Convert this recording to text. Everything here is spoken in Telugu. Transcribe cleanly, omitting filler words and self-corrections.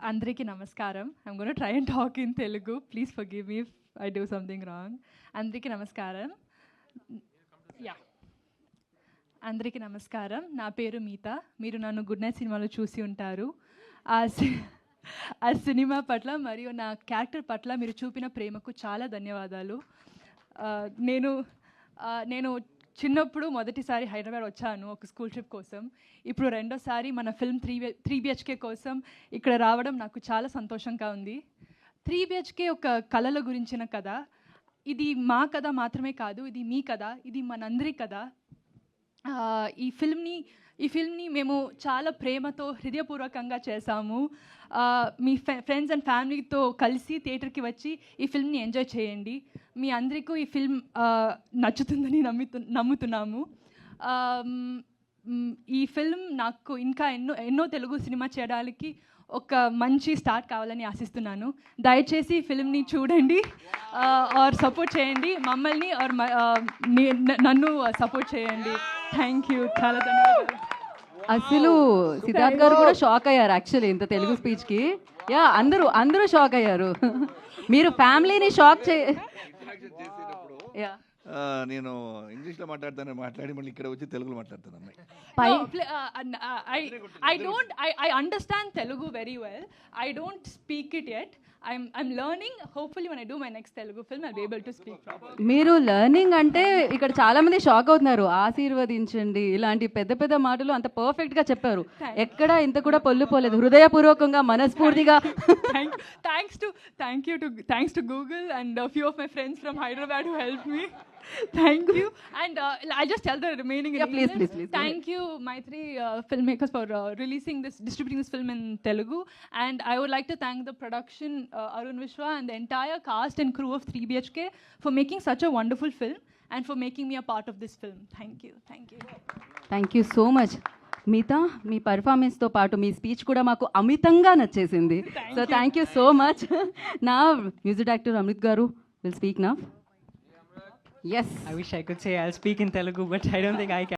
అందరికీ నమస్కారం. I'm gonna try and talk in Telugu. Please forgive me if I do something wrong. అందరికీ నమస్కారం. యా, అందరికీ నమస్కారం. నా పేరు మీత. మీరు నన్ను గుడ్ నైట్ సినిమాలో చూసి ఉంటారు. ఆ సినిమా పట్ల మరియు నా క్యారెక్టర్ పట్ల మీరు చూపిన ప్రేమకు చాలా ధన్యవాదాలు. నేను చిన్నప్పుడు మొదటిసారి హైదరాబాద్ వచ్చాను ఒక స్కూల్ ట్రిప్ కోసం. ఇప్పుడు రెండోసారి మన ఫిల్మ్ 3 BHK కోసం ఇక్కడ రావడం నాకు చాలా సంతోషంగా ఉంది. 3 BHK ఒక కళల గురించిన కథ. ఇది మా కథ మాత్రమే కాదు, ఇది మీ కథ, ఇది మనందరి కథ. ఈ ఫిల్మ్ని మేము చాలా ప్రేమతో హృదయపూర్వకంగా చేశాము. మీ ఫ్రెండ్స్ అండ్ ఫ్యామిలీతో కలిసి థియేటర్కి వచ్చి ఈ ఫిల్మ్ని ఎంజాయ్ చేయండి. మీ అందరికీ ఈ ఫిల్మ్ నచ్చుతుందని నమ్ముతున్నాము. ఈ ఫిల్మ్ నాకు ఇంకా ఎన్నో తెలుగు సినిమా చేయడానికి ఒక మంచి స్టార్ట్ కావాలని ఆశిస్తున్నాను. దయచేసి ఫిల్మ్ని చూడండి, ఆర్ సపోర్ట్ చేయండి మమ్మల్ని, ఆర్ నన్ను సపోర్ట్ చేయండి. థ్యాంక్ యూ, చాలా ధన్యవాదాలు. అసలు సిద్ధార్థ్ గారు కూడా షాక్ అయ్యారు యాక్చువల్లీ ఇంత తెలుగు స్పీచ్కి. యా, అందరూ షాక్ అయ్యారు. మీరు ఫ్యామిలీని షాక్ యా, నేను ఇంగ్లీష్లో మాట్లాడి మళ్ళీ ఇక్కడ వచ్చి తెలుగులో మాట్లాడుతాను. I understand Telugu very well. I don't speak it yet. I'm learning. Hopefully when I do my next Telugu film I'll be able to speak properly. మీరు లెర్నింగ్ అంటే ఇక్కడ చాలా మంది షాక్ అవుతున్నారు. ఆశీర్వదించండి ఇలాంటి పెద్ద పెద్ద మాటలు అంత పర్ఫెక్ట్ గా చెప్పారు. ఎక్కడ ఇంత కూడా పొల్లు పోలేదు. హృదయపూర్వకంగా మనస్ఫూర్తిగా thanks to Google and a few of my friends from Hyderabad who helped me. Thank you. And I'll just tell the remaining. Yeah, please. Thank you, Maitri filmmakers, for distributing this film in Telugu. And I would like to thank the production, Arun Vishwa, and the entire cast and crew of 3 BHK for making such a wonderful film and for making me a part of this film. Thank you. Thank you so much. మిగతా మీ పర్ఫార్మెన్స్తో పాటు మీ స్పీచ్ కూడా మాకు అమితంగా నచ్చేసింది. So thank you so much. నా మ్యూజిక్ డైరెక్టర్ అమృత్ గారు will speak now. Yes. I wish I could say I'll speak in Telugu, but I don't think I can.